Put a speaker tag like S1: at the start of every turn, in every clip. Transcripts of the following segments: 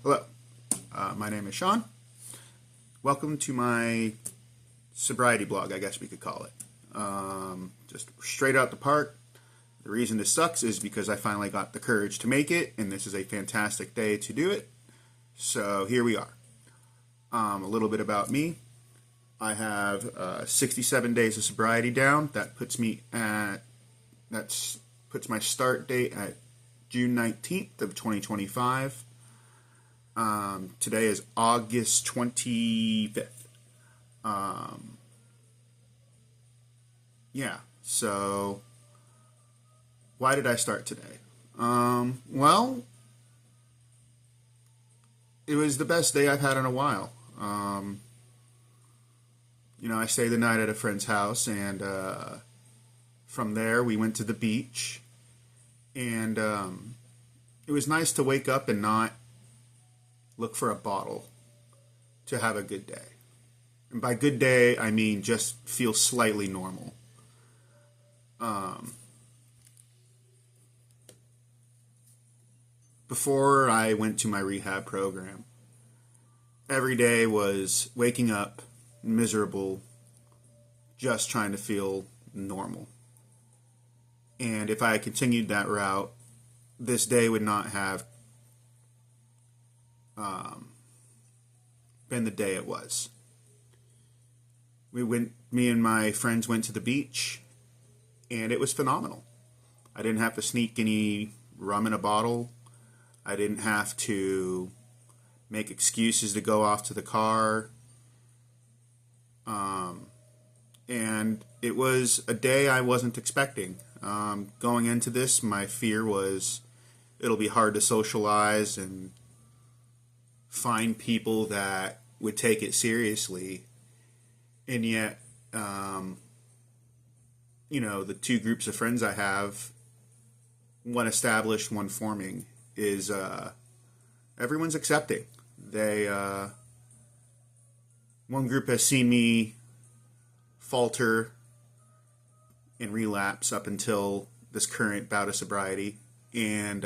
S1: Hello, my name is Sean. Welcome to my sobriety blog, I guess we could call it. Just straight out the park. The reason this sucks is because I finally got the courage to make it, and this is a fantastic day to do it. So here we are. A little bit about me. I have 67 days of sobriety down. That puts my start date at June 19th of 2025. Today is August 25th. So why did I start today? Well, it was the best day I've had in a while. I stayed the night at a friend's house, and from there we went to the beach, and it was nice to wake up and not look for a bottle to have a good day. And by good day, I mean just feel slightly normal. Before I went to my rehab program, every day was waking up miserable, just trying to feel normal. And if I had continued that route, this day would not have been the day it was. Me and my friends went to the beach, and it was phenomenal. I didn't have to sneak any rum in a bottle. I didn't have to make excuses to go off to the car. And it was a day I wasn't expecting. Going into this, my fear was it'll be hard to socialize and find people that would take it seriously. And yet, the two groups of friends I have, one established, one forming, is everyone's accepting. One group has seen me falter and relapse up until this current bout of sobriety, and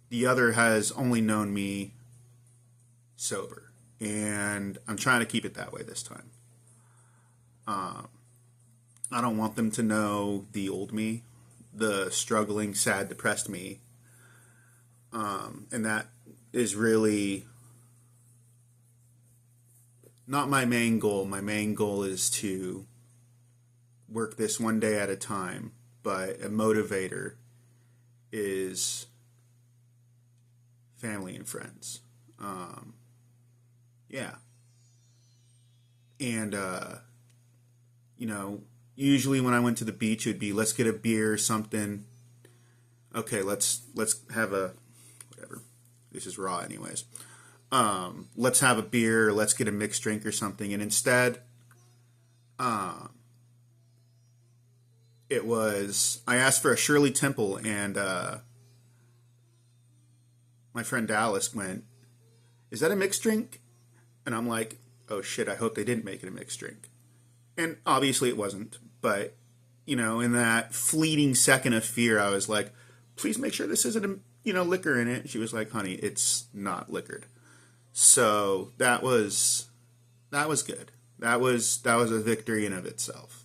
S1: the other has only known me sober, and I'm trying to keep it that way this time. I don't want them to know the old me, the struggling, sad, depressed me, and that is really not my main goal. My main goal is to work this one day at a time, but a motivator is family and friends. And, usually when I went to the beach, it would be, let's get a beer or something. Okay, let's have whatever. This is raw anyways. Let's have a beer, or let's get a mixed drink or something. And instead, I asked for a Shirley Temple, and my friend Dallas went, "Is that a mixed drink?" And I'm like, oh shit, I hope they didn't make it a mixed drink. And obviously it wasn't, but, in that fleeting second of fear, I was like, please make sure this isn't, liquor in it. She was like, honey, it's not liquored. So that was good. That was a victory in of itself.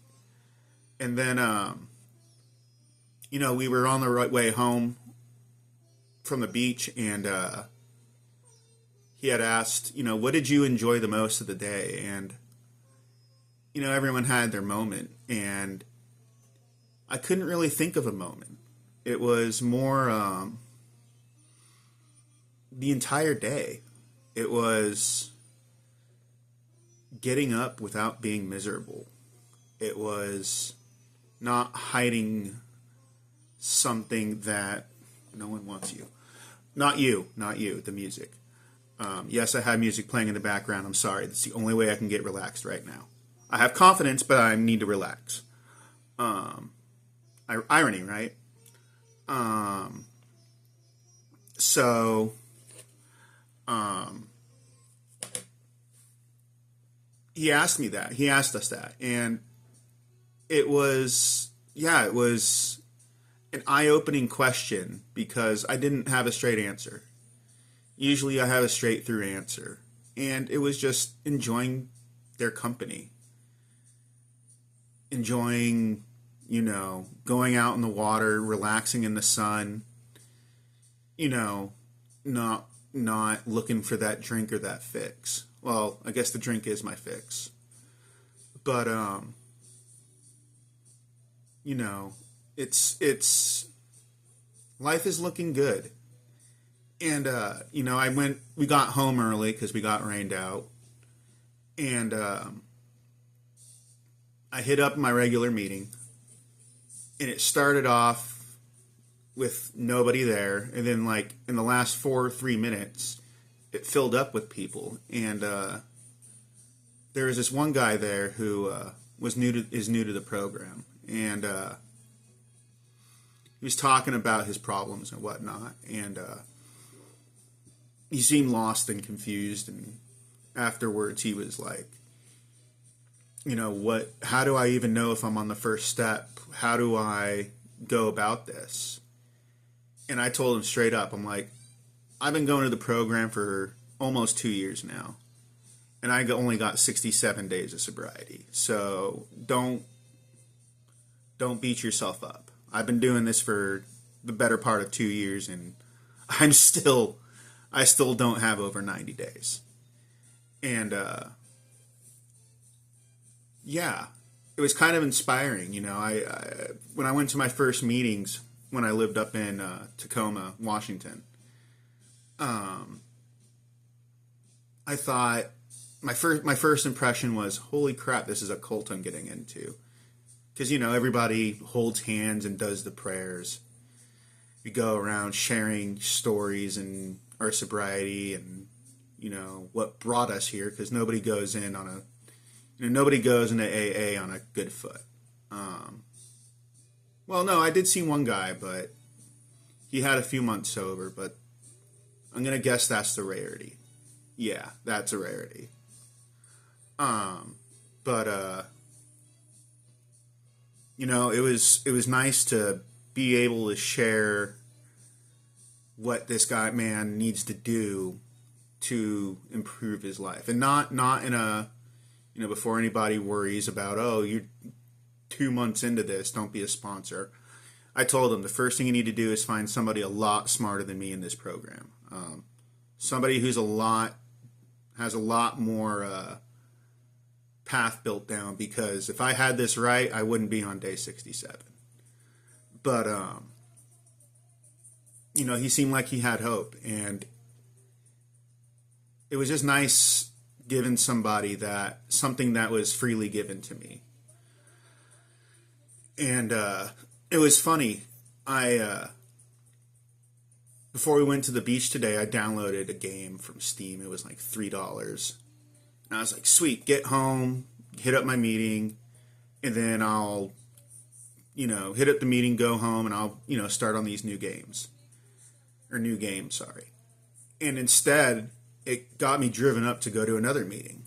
S1: And then, we were on the right way home from the beach, and he had asked, what did you enjoy the most of the day? And, everyone had their moment, and I couldn't really think of a moment. It was more the entire day. It was getting up without being miserable. It was not hiding something that no one wants you. Not you, the music. Yes, I have music playing in the background. I'm sorry. That's the only way I can get relaxed right now. I have confidence, but I need to relax. Irony, right? He asked me that. He asked us that. And it was an eye-opening question because I didn't have a straight answer. Usually I have a straight through answer. And it was just enjoying their company. Enjoying, going out in the water, relaxing in the sun, not looking for that drink or that fix. Well, I guess the drink is my fix. But it's life is looking good. And we got home early because we got rained out. And I hit up my regular meeting, and it started off with nobody there, and then like in the last 3 minutes, it filled up with people, and there was this one guy there who is new to the program, and he was talking about his problems and whatnot, and he seemed lost and confused, and afterwards he was like, how do I even know if I'm on the first step? How do I go about this? And I told him straight up, I'm like, I've been going to the program for almost 2 years now, and I only got 67 days of sobriety. So don't beat yourself up. I've been doing this for the better part of 2 years, and I still don't have over 90 days. And yeah, it was kind of inspiring. I when I went to my first meetings when I lived up in Tacoma, Washington, I thought my first impression was, holy crap, this is a cult I'm getting into. Because, everybody holds hands and does the prayers. We go around sharing stories and our sobriety and, what brought us here, because nobody goes into AA on a good foot. Well, no, I did see one guy, but he had a few months sober, but I'm going to guess that's the rarity. Yeah, that's a rarity. It was nice to be able to share what this man needs to do to improve his life, and not in a, before anybody worries about, oh, you're 2 months into this, don't be a sponsor. I told him the first thing you need to do is find somebody a lot smarter than me in this program. Somebody who's has a lot more path built down, because if I had this right, I wouldn't be on day 67. But, he seemed like he had hope, and it was just nice giving somebody something that was freely given to me. And it was funny. Before we went to the beach today, I downloaded a game from Steam. It was like $3. And I was like, sweet, get home, hit up my meeting, and then I'll, hit up the meeting, go home, and I'll, start on these new games. Or new games, sorry. And instead, it got me driven up to go to another meeting,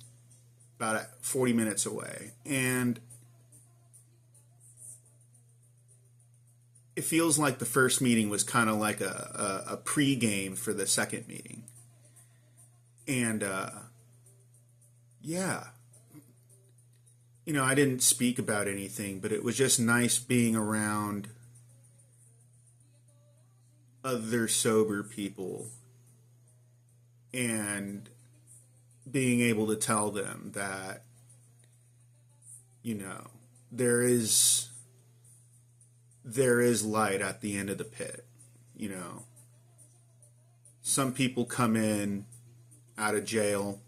S1: about 40 minutes away. And it feels like the first meeting was kind of like a pre-game for the second meeting. And, yeah. I didn't speak about anything, but it was just nice being around other sober people and being able to tell them that, there is light at the end of the pit. Some people come in out of jail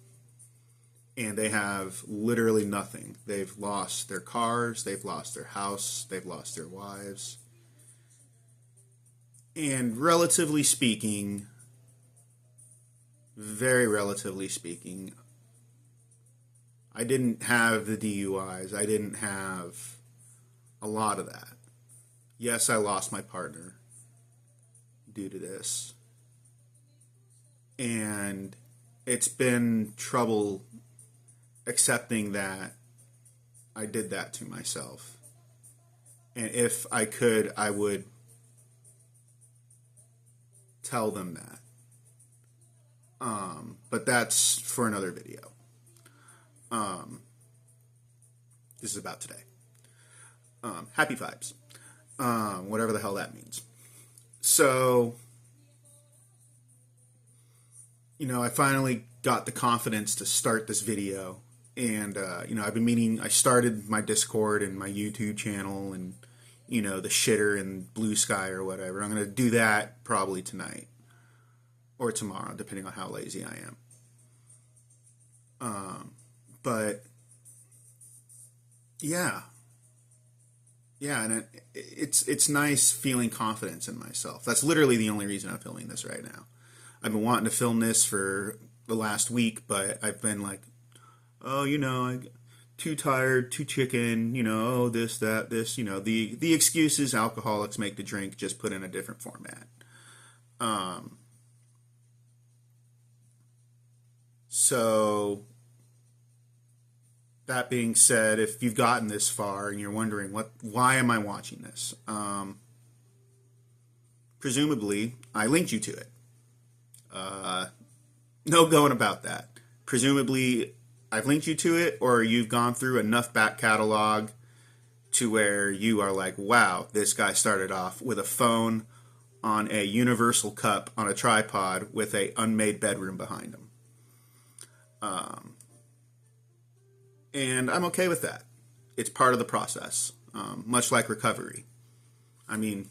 S1: and they have literally nothing. They've lost their cars, they've lost their house, they've lost their wives. And relatively speaking, very relatively speaking, I didn't have the DUIs. I didn't have a lot of that. Yes, I lost my partner due to this. And it's been trouble accepting that I did that to myself. And if I could, I would tell them that. But that's for another video. This is about today. Happy vibes. Whatever the hell that means. So, I finally got the confidence to start this video. And, I've been meaning, I started my Discord and my YouTube channel and, the shitter and Blue Sky or whatever. I'm going to do that probably tonight or tomorrow, depending on how lazy I am. But, yeah, and it's nice feeling confidence in myself. That's literally the only reason I'm filming this right now. I've been wanting to film this for the last week, but I've been like, too tired, too chicken, this, that, this, the excuses alcoholics make to drink, just put in a different format. So, that being said, if you've gotten this far and you're wondering, why am I watching this? Presumably, I linked you to it. No going about that. Presumably, I've linked you to it, or you've gone through enough back catalog to where you are like, wow, this guy started off with a phone on a universal cup on a tripod with a unmade bedroom behind him. And I'm okay with that. It's part of the process, much like recovery. I mean,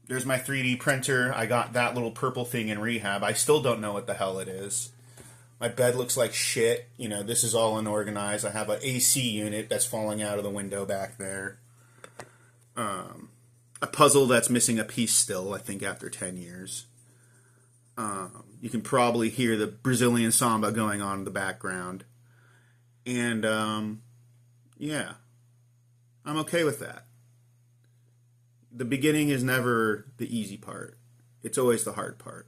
S1: there's my 3D printer. I got that little purple thing in rehab. I still don't know what the hell it is. My bed looks like shit. This is all unorganized. I have an AC unit that's falling out of the window back there. A puzzle that's missing a piece still, I think, after 10 years. You can probably hear the Brazilian samba going on in the background. And, yeah. I'm okay with that. The beginning is never the easy part. It's always the hard part.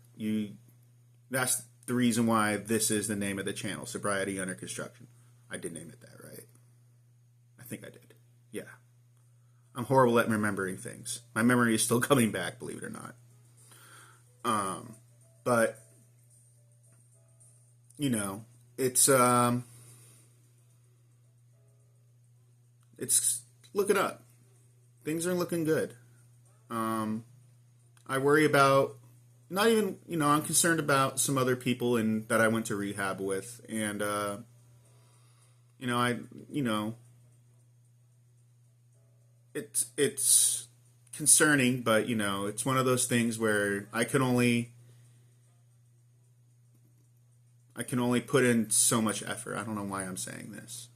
S1: That's the reason why this is the name of the channel, Sobriety Under Construction. I did name it that, right? I think I did. Yeah. I'm horrible at remembering things. My memory is still coming back, believe it or not. But, it's looking up. Things are looking good. I worry about, not even, I'm concerned about some other people that I went to rehab with. And, it's concerning, but, it's one of those things where I can only put in so much effort. I don't know why I'm saying this.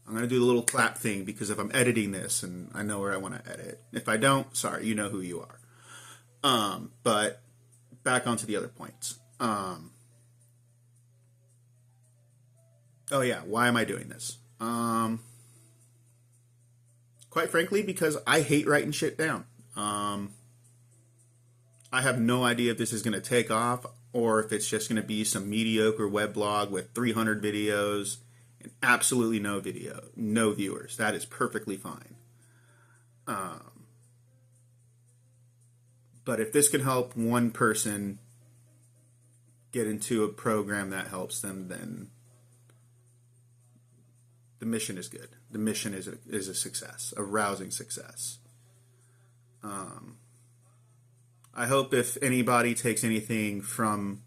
S1: I'm going to do the little clap thing because if I'm editing this and I know where I want to edit. If I don't, sorry, you know who you are. But back onto the other points. Oh yeah, why am I doing this? Quite frankly, because I hate writing shit down. I have no idea if this is going to take off or if it's just going to be some mediocre weblog with 300 videos and absolutely no viewers. That is perfectly fine. But if this can help one person get into a program that helps them, then the mission is good. The mission is a success, a rousing success. I hope if anybody takes anything from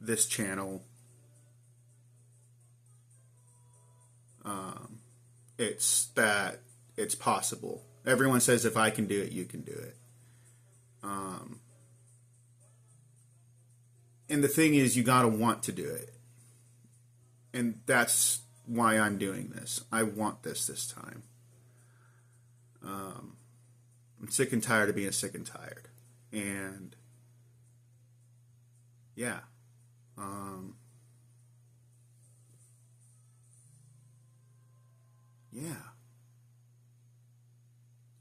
S1: this channel, it's that it's possible. Everyone says if I can do it, you can do it. And the thing is, you gotta want to do it. And that's why I'm doing this. I want this time. I'm sick and tired of being sick and tired. And yeah. Yeah.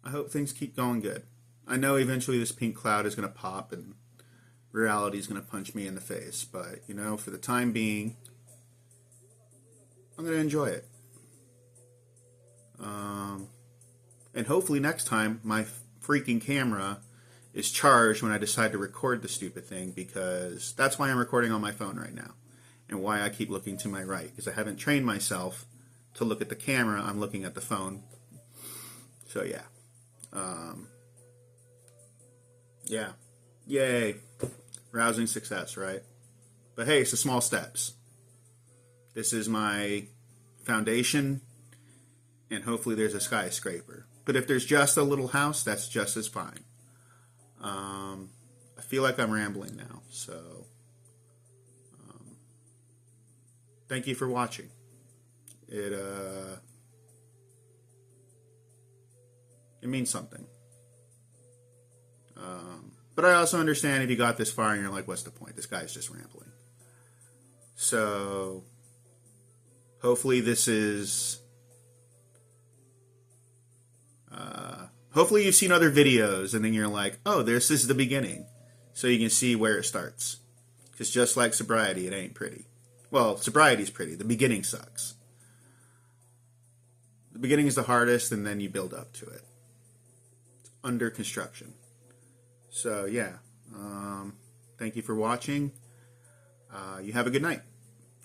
S1: I hope things keep going good. I know eventually this pink cloud is going to pop and reality is going to punch me in the face. But, for the time being, I'm going to enjoy it. And hopefully next time my freaking camera is charged when I decide to record the stupid thing, because that's why I'm recording on my phone right now and why I keep looking to my right, because I haven't trained myself to look at the camera. I'm looking at the phone. So yeah. Yeah. Yay. Rousing success, right? But hey, it's the small steps. This is my foundation, and hopefully there's a skyscraper. But if there's just a little house, that's just as fine. I feel like I'm rambling now, so thank you for watching. It means something. But I also understand if you got this far and you're like, what's the point? This guy's just rambling. So hopefully this is... hopefully you've seen other videos and then you're like, oh, this is the beginning. So you can see where it starts. Because just like sobriety, it ain't pretty. Well, sobriety's pretty. The beginning sucks. The beginning is the hardest, and then you build up to it. It's under construction. So, yeah. Thank you for watching. You have a good night.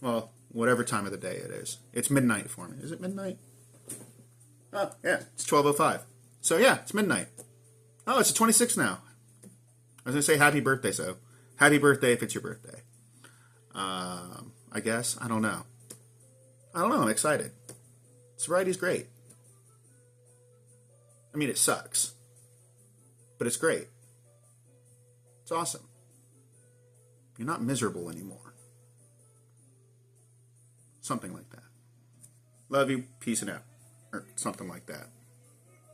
S1: Well, whatever time of the day it is. It's midnight for me. Is it midnight? Oh, yeah. It's 12:05. So, yeah, it's midnight. Oh, it's the 26th now. I was going to say happy birthday, so happy birthday if it's your birthday. I guess. I don't know. I'm excited. Sobriety's great. I mean, it sucks. But it's great. It's awesome. You're not miserable anymore. Something like that. Love you. Peace and out. Or something like that.